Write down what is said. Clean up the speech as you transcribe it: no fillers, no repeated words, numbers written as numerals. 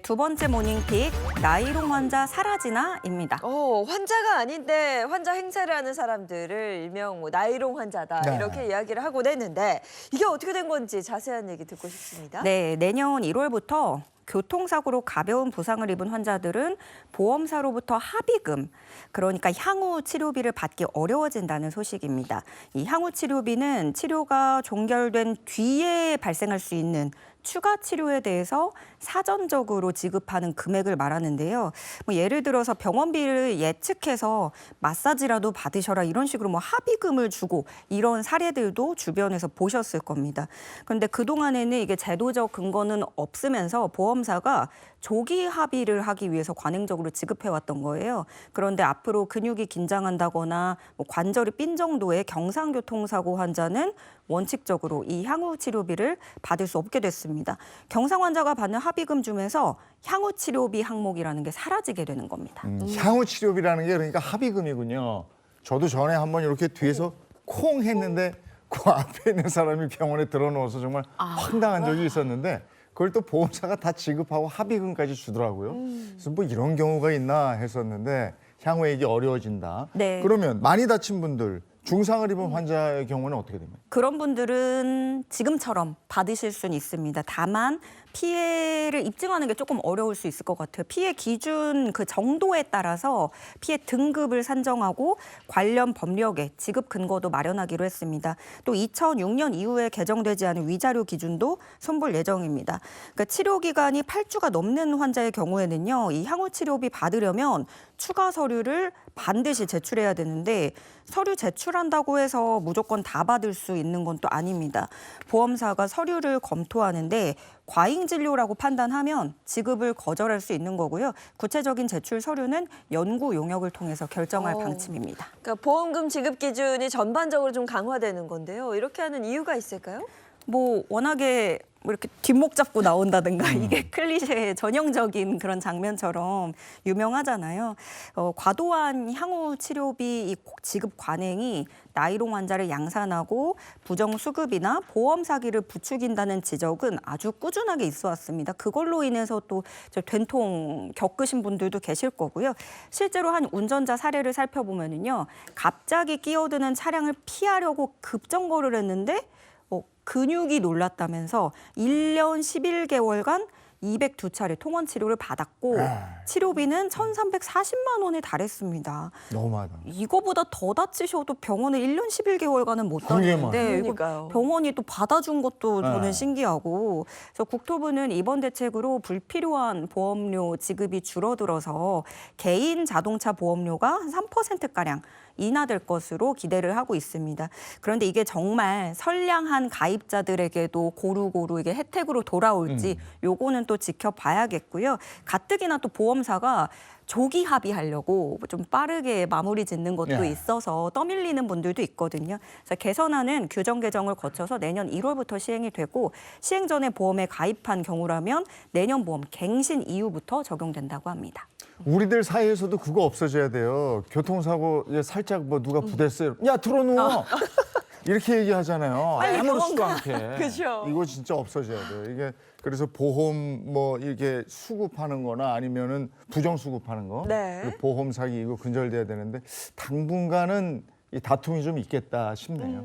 두 번째 모닝픽, 나이롱 환자 사라지나입니다. 환자가 아닌데 환자 행세를 하는 사람들을 일명 나이롱 환자다 네. 이렇게 이야기를 하곤 했는데 이게 어떻게 된 건지 자세한 얘기 듣고 싶습니다. 네, 내년 1월부터 교통사고로 가벼운 부상을 입은 환자들은 보험사로부터 합의금, 그러니까 향후 치료비를 받기 어려워진다는 소식입니다. 이 향후 치료비는 치료가 종결된 뒤에 발생할 수 있는 추가 치료에 대해서 사전적으로 지급하는 금액을 말하는데요. 예를 들어서 병원비를 예측해서 마사지라도 받으셔라 이런 식으로 합의금을 주고 이런 사례들도 주변에서 보셨을 겁니다. 그런데 그동안에는 이게 제도적 근거는 없으면서 보험사가 조기 합의를 하기 위해서 관행적으로 지급해왔던 거예요. 그런데 앞으로 근육이 긴장한다거나 관절이 삔 정도의 경상교통사고 환자는 원칙적으로 이 향후 치료비를 받을 수 없게 됐습니다. 경상 환자가 받는 합의금 중에서 향후 치료비 항목이라는 게 사라지게 되는 겁니다. 향후 치료비라는 게 그러니까 합의금이군요. 저도 전에 한번 이렇게 뒤에서 콩 했는데 그 앞에 있는 사람이 병원에 들어넣어서 정말 황당한 적이 있었는데 그걸 또 보험사가 다 지급하고 합의금까지 주더라고요. 그래서 뭐 이런 경우가 있나 했었는데 향후에 이게 어려워진다. 네. 그러면 많이 다친 분들, 중상을 입은 환자의 경우는 어떻게 됩니까? 그런 분들은 지금처럼 받으실 수는 있습니다. 다만 피해를 입증하는 게 조금 어려울 수 있을 것 같아요. 피해 기준 그 정도에 따라서 피해 등급을 산정하고 관련 법령에 지급 근거도 마련하기로 했습니다. 또 2006년 이후에 개정되지 않은 위자료 기준도 손볼 예정입니다. 그러니까 치료 기간이 8주가 넘는 환자의 경우에는요, 이 향후 치료비 받으려면 추가 서류를 반드시 제출해야 되는데 서류 제출한다고 해서 무조건 다 받을 수 있는 건 또 아닙니다. 보험사가 서류를 검토하는데 과잉 진료라고 판단하면 지급을 거절할 수 있는 거고요. 구체적인 제출 서류는 연구 용역을 통해서 결정할 방침입니다. 그러니까 보험금 지급 기준이 전반적으로 좀 강화되는 건데요. 이렇게 하는 이유가 있을까요? 워낙에 이렇게 뒷목 잡고 나온다든가 이게 클리셰 전형적인 그런 장면처럼 유명하잖아요. 과도한 향후 치료비 이 지급 관행이 나이롱 환자를 양산하고 부정수급이나 보험 사기를 부추긴다는 지적은 아주 꾸준하게 있어 왔습니다. 그걸로 인해서 또 된통 겪으신 분들도 계실 거고요. 실제로 한 운전자 사례를 살펴보면요, 갑자기 끼어드는 차량을 피하려고 급정거를 했는데 근육이 놀랐다면서 1년 11개월간 202차례 통원 치료를 받았고 치료비는 1,340만 원에 달했습니다. 너무하다. 이거보다 더 다치셔도 병원에 1년 11개월간은 못 그러게만. 다니는데 그러니까요. 병원이 또 받아준 것도 저는 네. 신기하고, 그래서 국토부는 이번 대책으로 불필요한 보험료 지급이 줄어들어서 개인 자동차 보험료가 한 3%가량 인하될 것으로 기대를 하고 있습니다. 그런데 이게 정말 선량한 가입자들에게도 고루고루 이게 혜택으로 돌아올지 요거는 또 지켜봐야겠고요. 가뜩이나 또 보험사가 조기 합의하려고 좀 빠르게 마무리 짓는 것도 예. 있어서 떠밀리는 분들도 있거든요. 그래서 개선안은 규정 개정을 거쳐서 내년 1월부터 시행이 되고 시행 전에 보험에 가입한 경우라면 내년 보험 갱신 이후부터 적용된다고 합니다. 우리들 사이에서도 그거 없어져야 돼요. 교통사고 살짝 누가 부댔어요. 야 들어누워. 이렇게 얘기하잖아요. 빨리 아무렇지도 병원 않게. 그죠. 이거 진짜 없어져야 돼요. 이게 그래서 보험 이렇게 수급하는 거나 아니면은 부정 수급하는 거. 네. 그 보험 사기 이거 근절돼야 되는데 당분간은 이 다툼이 좀 있겠다 싶네요.